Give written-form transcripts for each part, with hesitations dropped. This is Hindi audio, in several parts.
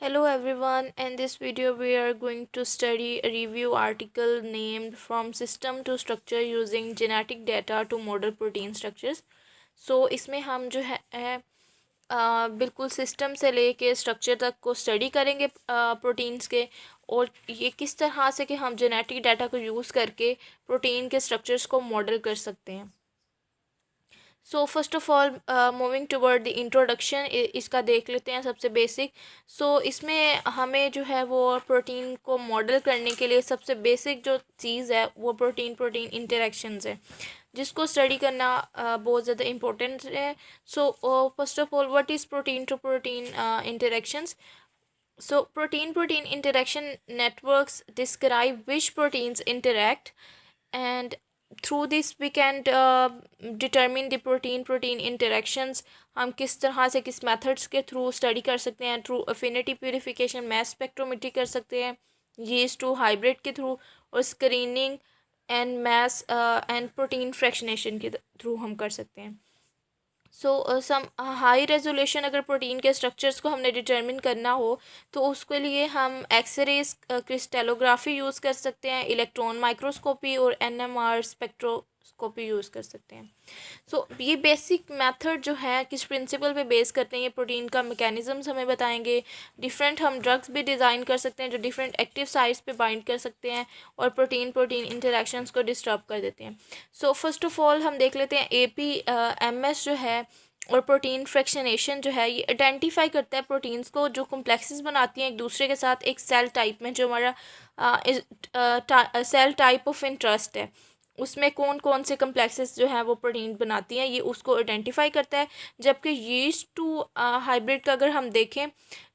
Hello everyone, in this video we are going to study a review article named From System to Structure Using Genetic Data to Model Protein Structures। सो इसमें हम जो है बिल्कुल सिस्टम से लेके स्ट्रक्चर तक को स्टडी करेंगे प्रोटीन्स के, और ये किस तरह से कि हम जेनेटिक डाटा को यूज़ करके प्रोटीन के स्ट्रक्चर्स को मॉडल कर सकते हैं। So first of all moving toward the introduction, इसका देख लेते हैं सबसे बेसिक। इसमें हमें जो है वो प्रोटीन को मॉडल करने के लिए सबसे बेसिक जो चीज़ है वो प्रोटीन प्रोटीन इंटरेक्शंस है, जिसको स्टडी करना बहुत ज़्यादा इम्पोर्टेंट है। First of all, what is protein to protein interactions? Protein protein interaction networks describe which proteins interact, and through this we can determine the protein protein interactions। हम किस तरह से किस मेथड्स के थ्रू स्टडी कर सकते हैं, through affinity purification, mass spectrometry कर सकते हैं, यीस्ट टू हाइब्रिड के थ्रू, और screening and mass and protein fractionation के थ्रू हम कर सकते हैं। सम हाई रेजोल्यूशन, अगर प्रोटीन के स्ट्रक्चर्स को हमने डिटरमिन करना हो तो उसके लिए हम एक्सरेज क्रिस्टेलोग्राफी यूज़ कर सकते हैं, इलेक्ट्रॉन माइक्रोस्कोपी और एनएमआर स्पेक्ट्रोस्कोपी यूज़ कर सकते हैं। ये बेसिक मेथड जो है किस प्रिंसिपल पे बेस करते हैं, ये प्रोटीन का मैकेनिज्म्स हमें बताएंगे। डिफरेंट हम ड्रग्स भी डिज़ाइन कर सकते हैं जो डिफरेंट एक्टिव साइट्स पे बाइंड कर सकते हैं और प्रोटीन प्रोटीन इंटरेक्शंस को डिस्टर्ब कर देते हैं। फर्स्ट ऑफ ऑल हम देख लेते हैं APMS जो है, और प्रोटीन फ्रैक्शनेशन जो है, ये आइडेंटिफाई करता है प्रोटीन्स को जो कॉम्प्लेक्सेस बनाती हैं एक दूसरे के साथ एक सेल टाइप में, जो हमारा सेल टाइप ऑफ इंटरेस्ट है, उसमें कौन कौन से कम्प्लेक्सेस जो हैं वो प्रोटीन बनाती हैं, ये उसको आइडेंटिफाई करता है। जबकि यीस्ट टू हाइब्रिड का अगर हम देखें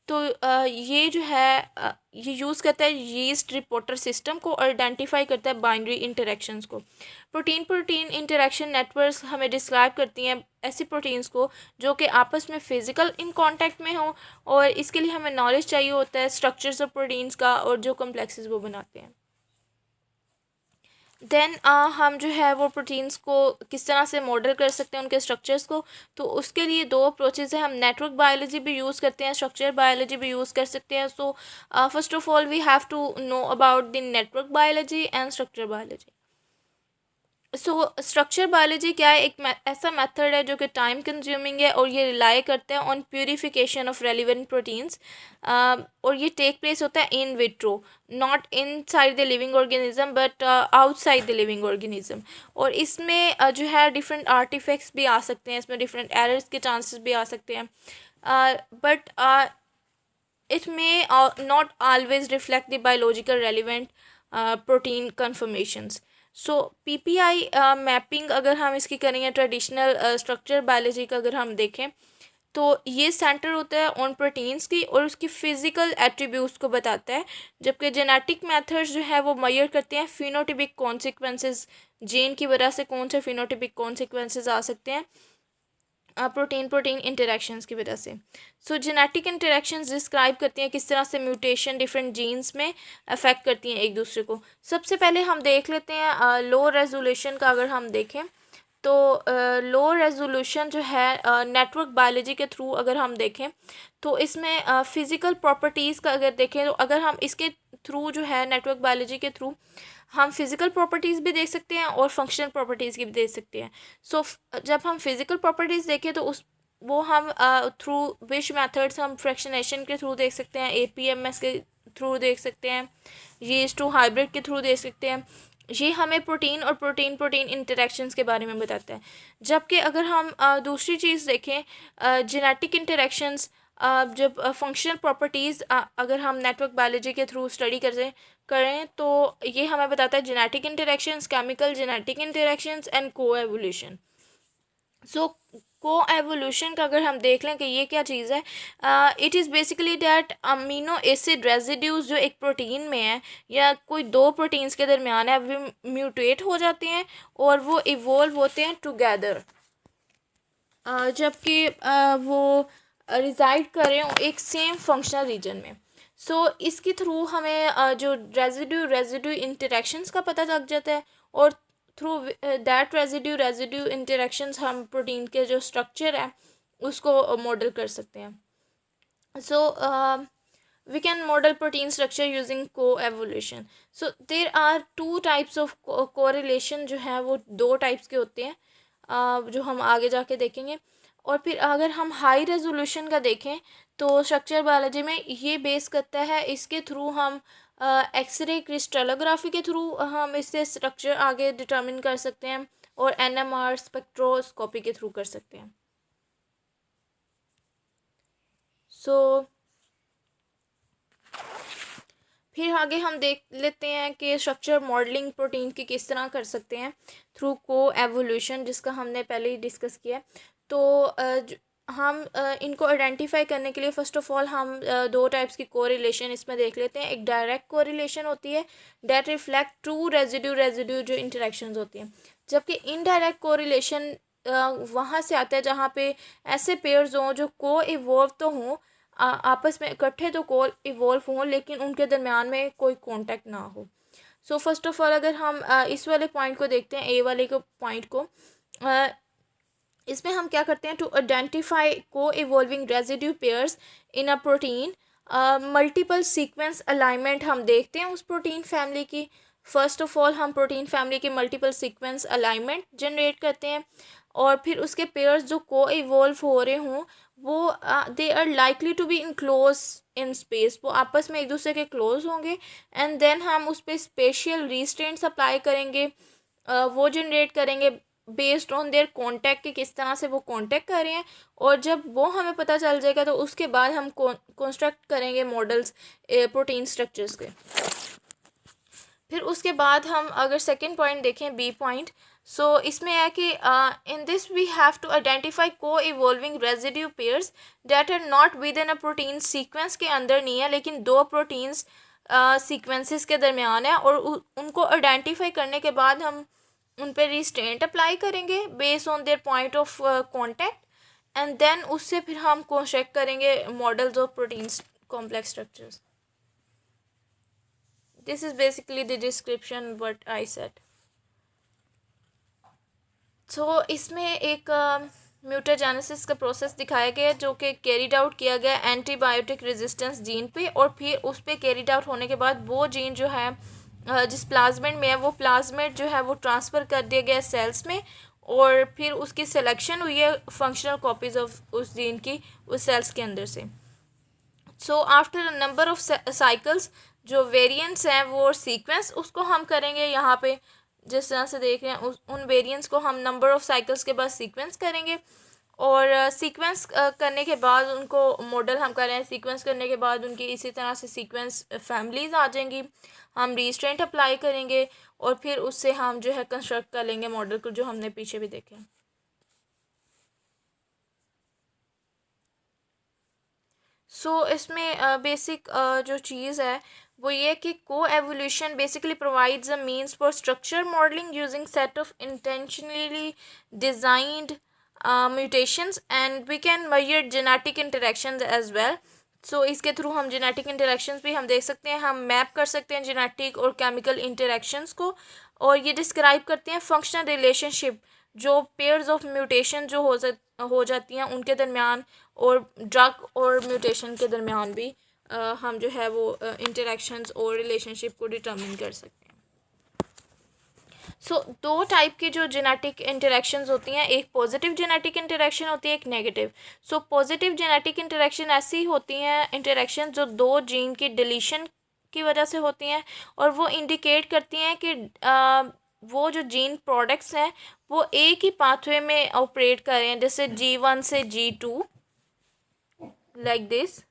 तो ये जो है ये यूज़ करता है यीस्ट रिपोर्टर सिस्टम को, आइडेंटिफाई करता है बाइनरी इंटरेक्शंस को। प्रोटीन प्रोटीन इंटरेक्शन नेटवर्क्स हमें डिस्क्राइब करती हैं ऐसी प्रोटीन्स को जो कि आपस में फ़िज़िकल इन कांटेक्ट में हो, और इसके लिए हमें नॉलेज चाहिए होता है स्ट्रक्चर्स ऑफ प्रोटीन्स का और जो कम्प्लेक्सेस वो बनाते हैं। देन हम जो है वो प्रोटीन्स को किस तरह से मॉडल कर सकते हैं उनके स्ट्रक्चर्स को, तो उसके लिए दो अप्रोचेज़ हैं। हम नेटवर्क बायोलॉजी भी यूज़ करते हैं, स्ट्रक्चर बायोलॉजी भी यूज़ कर सकते हैं। First of all we have to know about the network biology and structure biology. Structure biology क्या है? एक ऐसा मेथड है जो कि टाइम कंज्यूमिंग है, और ये रिलाई करता है on purification of relevant proteins, और ये टेक प्लेस होता है in vitro, not in side the living organism but outside the living organism. और इसमें जो है डिफरेंट आर्टिफैक्ट्स भी आ सकते हैं, इसमें डिफरेंट एरर्स के चांसेस भी आ सकते हैं, but it may not always reflect the biological relevant protein conformations। PPI mapping अगर हम इसकी करेंगे, ट्रेडिशनल स्ट्रक्चर बायोलॉजी का अगर हम देखें तो ये सेंटर होता है ऑन प्रोटीन्स की और उसकी फिजिकल एट्रीब्यूट्स को बताता है, जबकि जेनेटिक मेथड्स जो है वो मेजर करते हैं फिनोटिपिक कॉन्सिक्वेंसेस, जीन की वजह से कौन से फिनोटिपिक कॉन्सिक्वेंसेस आ सकते हैं प्रोटीन प्रोटीन इंटरेक्शंस की वजह से। जेनेटिक इंटरेक्शंस डिस्क्राइब करती हैं किस तरह से म्यूटेशन डिफरेंट जीन्स में अफेक्ट करती हैं एक दूसरे को। सबसे पहले हम देख लेते हैं लो रेजोल्यूशन का। अगर हम देखें तो लो रेजोल्यूशन जो है नेटवर्क बायोलॉजी के थ्रू अगर हम देखें तो इसमें फ़िज़िकल प्रॉपर्टीज़ का अगर देखें, तो अगर हम इसके थ्रू जो है नेटवर्क बायोलॉजी के थ्रू हम फिज़िकल प्रॉपर्टीज़ भी देख सकते हैं और फंक्शनल प्रॉपर्टीज़ की भी देख सकते हैं। जब हम फिज़िकल प्रॉपर्टीज़ देखें तो उस वो हम थ्रू विच मेथड्स हम फ्रैक्शनेशन के थ्रू देख सकते हैं, APMS के थ्रू देख सकते हैं, यीस्ट टू हाइब्रिड के थ्रू देख सकते हैं। ये हमें प्रोटीन और प्रोटीन प्रोटीन इंटरेक्शंस के बारे में बताता है। जबकि अगर हम दूसरी चीज़ देखें, जेनेटिक इंटरेक्शंस, जब फंक्शनल प्रॉपर्टीज़ अगर हम नेटवर्क बायोलॉजी के थ्रू स्टडी करें तो ये हमें बताता है genetic interactions, chemical genetic interactions and को एवोल्यूशन। को एवोल्यूशन का अगर हम देख लें कि ये क्या चीज़ है, it is basically that amino acid residues जो एक प्रोटीन में है या कोई दो प्रोटीन्स के दरमियान है, वो म्यूटेट हो जाते हैं और वो इवोल्व होते हैं टुगेदर, जबकि वो रिज़ाइड कर रहे हो एक सेम फंक्शनल रीजन में। इसके थ्रू हमें जो रेजिड्यू इंटरेक्शंस का पता लग जाता है, और थ्रू दैट रेजिड्यू इंटरेक्शंस हम प्रोटीन के जो स्ट्रक्चर है उसको मॉडल कर सकते हैं। we can model protein structure using co-evolution. So there are two types of correlation जो है वो दो टाइप्स के होते हैं, जो हम आगे जाके देखेंगे. और फिर अगर हम हाई रेजोल्यूशन का देखें तो स्ट्रक्चर बायोलॉजी में ये बेस करता है, इसके थ्रू हम एक्सरे क्रिस्टलोग्राफी के थ्रू हम इससे स्ट्रक्चर आगे डिटर्मिन कर सकते हैं और एनएमआर स्पेक्ट्रोस्कोपी के थ्रू कर सकते हैं. सो फिर आगे हम देख लेते हैं कि स्ट्रक्चर मॉडलिंग प्रोटीन की किस तरह कर सकते हैं थ्रू को एवोल्यूशन, जिसका हमने पहले ही डिस्कस किया. तो हम इनको आइडेंटिफाई करने के लिए फ़र्स्ट ऑफ़ ऑल हम दो टाइप्स की कोरिलेशन इसमें देख लेते हैं. एक डायरेक्ट कोरिलेशन होती है, डेट रिफ्लेक्ट ट्रू रेजिड्यू जो इंटरेक्शंस होती हैं, जबकि इनडायरेक्ट कोरिलेशन वहाँ से आता है जहाँ पे ऐसे पेयर्स हों जो को इवॉल्व तो हों, आपस में इकट्ठे तो को इवॉल्व हों, लेकिन उनके दरमियान में कोई कांटेक्ट ना हो. सो फर्स्ट ऑफ ऑल अगर हम इस वाले पॉइंट को देखते हैं, ए वाले को पॉइंट को, इसमें हम क्या करते हैं, to identify coevolving residue pairs in a protein, multiple sequence alignment हम देखते हैं उस प्रोटीन फैमिली की. फर्स्ट ऑफ ऑल हम प्रोटीन फैमिली के मल्टीपल सीक्वेंस अलाइनमेंट जनरेट करते हैं, और फिर उसके पेयर्स जो को इवॉल्व हो रहे हों वो they are likely to be in close in space, वो आपस में एक दूसरे के क्लोज होंगे. एंड देन हम उस पर स्पेशल रिस्ट्रेंट्स अप्लाई करेंगे, वो जनरेट करेंगे बेस्ड ऑन देयर कॉन्टैक्ट, कि किस तरह से वो कॉन्टैक्ट कर रहे हैं. और जब वो हमें पता चल जाएगा तो उसके बाद हम कंस्ट्रक्ट करेंगे मॉडल्स प्रोटीन स्ट्रक्चर्स के. फिर उसके बाद हम अगर सेकेंड पॉइंट देखें, बी पॉइंट, सो इसमें है कि in this we have to identify coevolving residue pairs that are not within a protein sequence के अंदर नहीं है, लेकिन दो प्रोटीन्स सीक्वेंसेस के दरमियान है, और उनको आइडेंटिफाई करने के बाद हम उन पर रिस्ट्रेंट अप्लाई करेंगे based on their point of contact, and then उससे फिर हम कंस्ट्रक्ट करेंगे models of proteins complex structures. This is basically the description what I said. So इसमें एक म्यूटाजेनेसिस का प्रोसेस दिखाया गया है जो कि कैरीड आउट किया गया एंटीबायोटिक रेजिस्टेंस जीन पे, और फिर उस पर कैरीड आउट होने के बाद वो जीन जो है जिस प्लाज्मिड में है वो प्लाज्मिड जो है वो ट्रांसफ़र कर दिया गया सेल्स में, और फिर उसकी सिलेक्शन हुई है फंक्शनल कॉपीज़ ऑफ उस जीन की उस सेल्स के अंदर से. So after a number of cycles जो वेरिएंट्स हैं वो सीक्वेंस उसको हम करेंगे यहाँ पे जिस तरह से देख रहे हैं, उन वेरिएंट्स को हम नंबर ऑफ़ साइकिल्स के बाद सीक्वेंस करेंगे, और सीक्वेंस करने के बाद उनको मॉडल हम कर रहे हैं. सीक्वेंस करने के बाद उनकी इसी तरह से सीक्वेंस फैमिलीज़ आ जाएंगी, हम रिस्ट्रेंट अप्लाई करेंगे, और फिर उससे हम जो है कंस्ट्रक्ट कर लेंगे मॉडल को, जो हमने पीछे भी देखे. सो इसमें बेसिक जो चीज़ है वो ये कि coevolution basically provides a means for structure modelling using set of intentionally designed mutations, and we can measure genetic interactions as well. So इसके थ्रू हम जेनेटिक इंटरेक्शंस भी हम देख सकते हैं, हम मैप कर सकते हैं जेनेटिक और केमिकल इंटरेक्शंस को, और ये डिस्क्राइब करते हैं फंक्शनल रिलेशनशिप जो पेयर्स ऑफ म्यूटेशन जो हो जाती हैं उनके दरमियान, और ड्रग और म्यूटेशन के दरमियान भी हम जो है वो इंटरेक्शंस और रिलेशनशिप को डिटर्मिन कर सकते हैं. सो दो टाइप की जो जेनेटिक इंटरेक्शंस होती हैं, एक पॉजिटिव जेनेटिक इंटरेक्शन होती है, एक negative. So positive genetic interaction ऐसी होती हैं इंटरेक्शन जो दो जीन की डिलीशन की वजह से होती हैं, और वो इंडिकेट करती हैं कि वो जो जीन प्रोडक्ट्स हैं वो एक ही पाथवे में ऑपरेट कर रहे हैं, जैसे G1 से G2 लाइक दिस,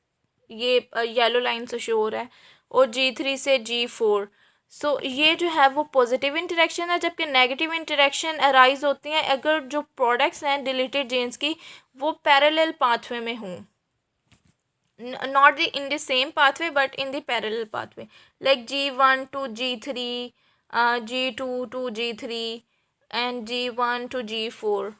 ये येलो लाइन से शो हो रहा है, और G3 से G4. सो ये जो है वो पॉजिटिव इंटरेक्शन है, जबकि नेगेटिव इंटरेक्शन अराइज होती हैं अगर जो प्रोडक्ट्स हैं डिलीटेड जीन्स की वो पैरेलल पाथवे में हों, not in the same pathway but in the parallel pathway, like G1 to G3, G2 to G3 and G1 to G4.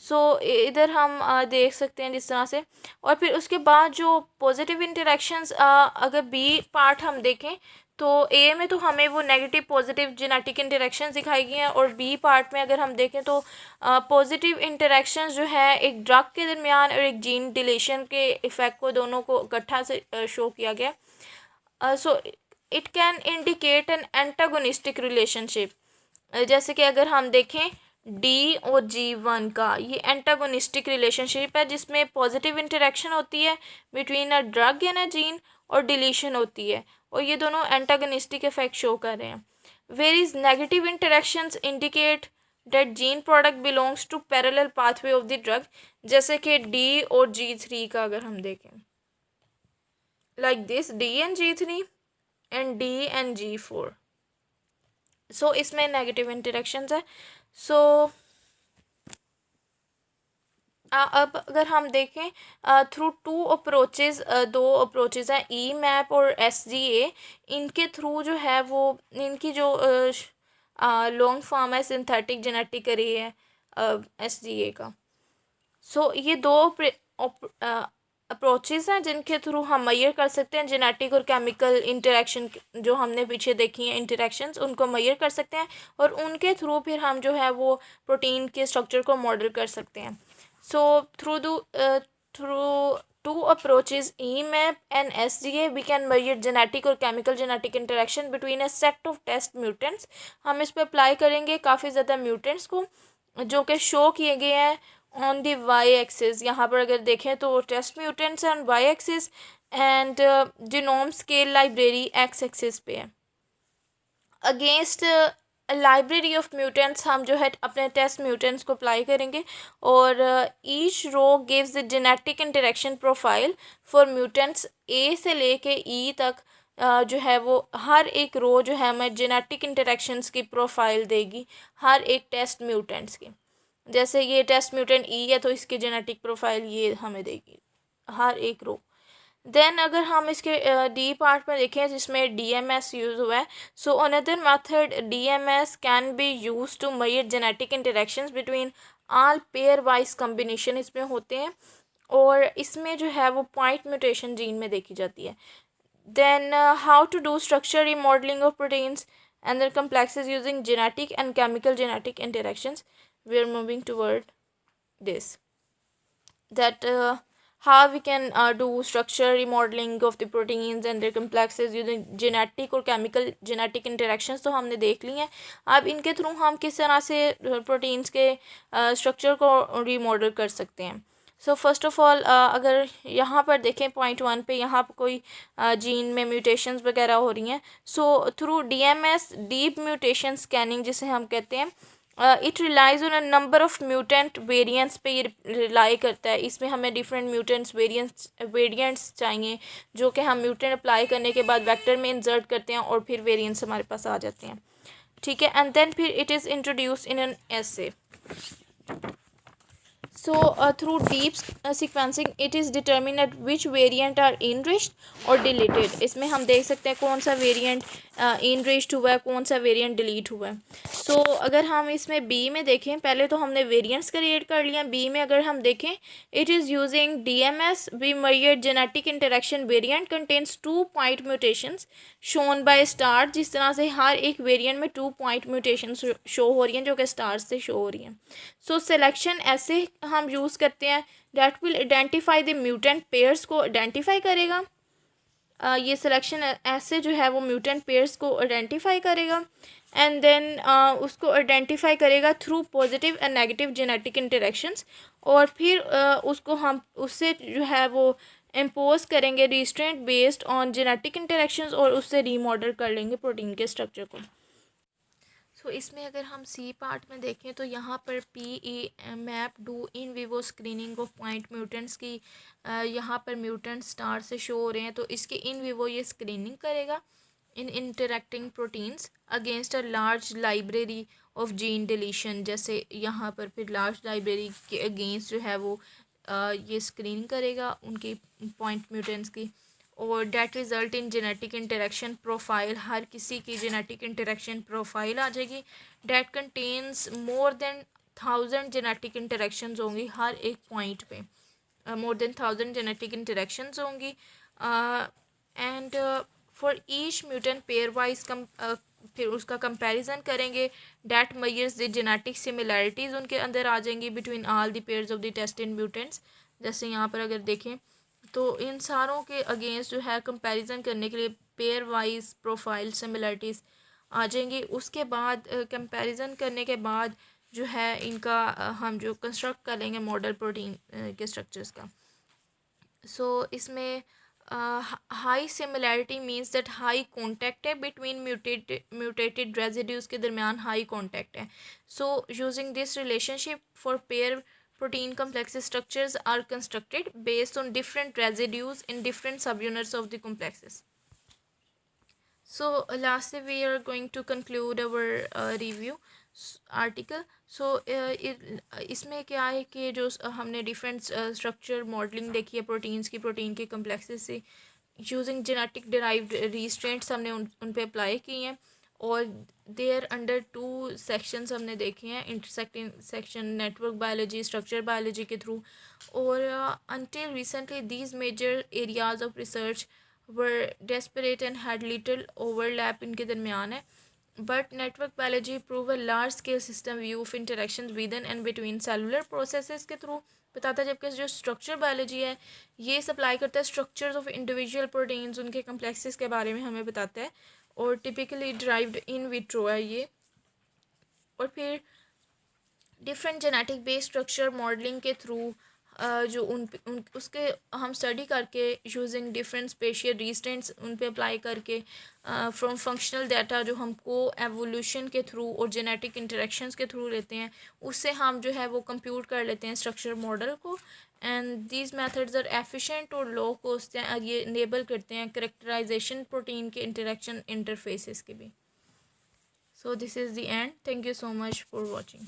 सो इधर हम देख सकते हैं जिस तरह से. और फिर उसके बाद जो पॉजिटिव इंटरेक्शंस अगर बी पार्ट हम देखें तो ए में तो हमें वो नेगेटिव पॉजिटिव जेनेटिक इंटरेक्शन दिखाई गई हैं, और बी पार्ट में अगर हम देखें तो पॉजिटिव इंटरेक्शन जो है एक ड्रग के दरमियान और एक जीन डिलीशन के इफ़ेक्ट को दोनों को इकट्ठा से शो किया गया। So it can indicate N antagonistic relationship. जैसे कि अगर हम देखें डी और G1 का ये एंटागोनिस्टिक रिलेशनशिप है, जिसमें पॉजिटिव इंटरेक्शन होती है between a drug and a gene, और डिलीशन होती है, और ये दोनों एंटागोनिस्टिक इफेक्ट शो कर रहे हैं। Where is negative interactions indicate that gene product belongs to parallel pathway of the drug, जैसे कि डी और G3 का अगर हम देखें, like this D and G3 and D and G4। So इसमें नेगेटिव इंटरेक्शंस है। सो अब अगर हम देखें थ्रू टू अप्रोचेज़, दो अप्रोचेज़ हैं ई मैप और SGA। इनके थ्रू जो है वो इनकी जो लॉन्ग फॉर्म है सिंथेटिक जेनेटिक अर्रे है SGA का। सो ये दो अप्रोचेज़ हैं जिनके थ्रू हम मैयर कर सकते हैं जेनेटिक और केमिकल इंटरेक्शन, जो हमने पीछे देखी हैं इंटरेक्शंस, उनको मैयर कर सकते हैं, और उनके थ्रू फिर हम जो है वो प्रोटीन के स्ट्रक्चर को मॉडल कर सकते हैं। So through two approaches, EMAP and SGA, we can measure genetic और chemical genetic interaction between a set of test mutants। हम इस पर अप्लाई करेंगे काफ़ी ज़्यादा म्यूटेंट्स को जो कि शो किए गए हैं ऑन द वाई एक्सिस। यहाँ पर अगर देखें तो test mutants on Y axis and genome scale library X axis पे है। अगेंस्ट लाइब्रेरी ऑफ म्यूटेंट्स हम जो है अपने टेस्ट म्यूटेंट्स को अप्लाई करेंगे, और each row gives the genetic interaction profile for mutants A से लेके ई तक। जो है वो हर एक रो जो है हमें जेनेटिक इंटरेक्शंस की प्रोफाइल देगी हर एक टेस्ट म्यूटेंट्स की। जैसे ये टेस्ट म्यूटेंट ई है तो इसकी जेनेटिक प्रोफाइल ये हमें देगी हर एक रो। देन अगर हम इसके डी पार्ट में देखें जिसमें DMS यूज़ हुआ है, so another method DMS can be use to measure genetic interactions between all pair wise combination इसमें होते हैं, और इसमें जो है वो पॉइंट म्यूटेशन जीन में देखी जाती है। Then how to do structure remodelling of proteins and their complexes using genetic and chemical genetic interactions। We are moving toward this, that how we can do structure remodeling of the proteins and their complexes using genetic और chemical genetic interactions तो हमने देख ली हैं। अब इनके थ्रू हम किस तरह से प्रोटीन्स के स्ट्रक्चर को रीमॉडल कर सकते हैं। सो फर्स्ट ऑफ ऑल अगर यहाँ पर देखें पॉइंट 1 पे यहाँ पर कोई जीन में म्यूटेशंस वगैरह हो रही हैं, so through DMS deep mutation scanning जिसे हम कहते हैं, it relies on a number of mutant variants पे ये रिलाई करता है। इसमें हमें डिफरेंट म्यूटेंट्स वेरिएंट्स चाहिए जो कि हम म्यूटेंट अप्लाई करने के बाद वेक्टर में इंसर्ट करते हैं और फिर वेरिएंट्स हमारे पास आ जाते हैं, ठीक है। एंड देन फिर it is introduce in an essay. So through deep sequencing it is determined that which variant are enriched और deleted। इसमें हम देख सकते हैं कौन सा वेरिएंट enriched हुआ है, कौन सा वेरिएंट डिलीट हुआ है। सो अगर हम इसमें बी में देखें, पहले तो हमने वेरिएंट्स क्रिएट कर लिया। बी में अगर हम देखें it is using DMS we measured genetic interaction variant contains 2 point mutations shown by star. जिस तरह से हर एक वेरिएंट में 2 पॉइंट म्यूटेशन शो हो रही हैं जो कि स्टार से शो हो रही हैं। सो सिलेक्शन ऐसे हम यूज़ करते हैं that will identify the mutant pairs को आइडेंटिफाई करेगा। ये सिलेक्शन ऐसे जो है वो म्यूटेंट पेयर्स को आइडेंटिफाई करेगा, एंड देन उसको आइडेंटिफाई करेगा through positive and negative genetic interactions, और फिर उसको हम उससे जो है वो इम्पोज करेंगे restraint based on genetic interactions, और उससे रीमॉडल कर लेंगे प्रोटीन के स्ट्रक्चर को। तो इसमें अगर हम सी पार्ट में देखें तो यहाँ पर PEMAP do in vivo screening of point mutants की यहाँ पर म्यूटेंट स्टार से शो हो रहे हैं, तो इसके इन विवो ये स्क्रीनिंग करेगा in interacting proteins against a large library of gene deletion. जैसे यहाँ पर फिर लार्ज लाइब्रेरी के अगेंस्ट जो है वो ये स्क्रीनिंग करेगा उनकी पॉइंट म्यूटेंट्स की, और that result in genetic interaction profile. हर किसी की जेनेटिक इंटरेक्शन प्रोफाइल आ जाएगी that contains more than 1000 genetic interactions होंगी हर एक पॉइंट पे, मोर देन 1000 जेनेटिक इंटरेक्शंस होंगी। And for each mutant pair wise फिर उसका कंपैरिजन करेंगे, that measures the genetic similarities उनके अंदर आ जाएंगी between all the pairs of the tested mutants. जैसे यहाँ पर अगर देखें तो इन सारों के अगेंस्ट जो है कंपैरिजन करने के लिए पेयर वाइज प्रोफाइल सिमिलैरिटीज़ आ जाएंगी। उसके बाद कंपैरिजन करने के बाद जो है इनका हम जो कंस्ट्रक्ट करेंगे मॉडल प्रोटीन के स्ट्रक्चर्स का। सो इसमें high similarity means that high contact है बिटवीन म्यूटेटेड रेजिड्यूज़ के दरमियान हाई कॉन्टैक्ट है। So using this relationship for pair protein complex structures are constructed based on different residues in different subunits of the complexes. So lastly we are going to conclude our review article. So इसमें क्या है कि जो हमने डिफरेंट स्ट्रक्चर मॉडलिंग देखी है प्रोटीन्स की, प्रोटीन के कम्प्लेक्सेस से यूजिंग जेनेटिक डिराइव्ड रिस्ट्रेंट्स हमने उन पे अप्लाई की हैं, और देयर अंडर 2 सेक्शंस हमने देखे हैं, intersecting section network biology, structure biology के थ्रू। और until recently these major areas of research were desperate and had little overlap इनके दरमियान है, but network biology prove a large scale system view of interaction with and between cellular processes के थ्रू बताता है, जबकि जो स्ट्रक्चर बायोलॉजी है ये सप्लाई करता है स्ट्रक्चर्स ऑफ इंडिविजुअल प्रोटीन्स, उनके कम्प्लेक्सेस के बारे में हमें बताता है, और टिपिकली ड्राइव्ड इन विट्रो है ये। और फिर different genetic based structure modelling के थ्रू जो उसके हम स्टडी करके यूजिंग डिफरेंट स्पेशियल रिस्ट्रेंट्स उन पे अप्लाई करके फ्रॉम फंक्शनल डाटा जो हमको एवोल्यूशन के थ्रू और जेनेटिक इंटरेक्शंस के थ्रू लेते हैं, उससे हम जो है वो कंप्यूट कर लेते हैं स्ट्रक्चर मॉडल को। And these methods are efficient और लो कॉस्ट हैं, और ये इनेबल करते हैं करेक्टराइजेशन प्रोटीन के इंटरेक्शन इंटरफेसेस के भी। So this is the end. Thank you so much for watching.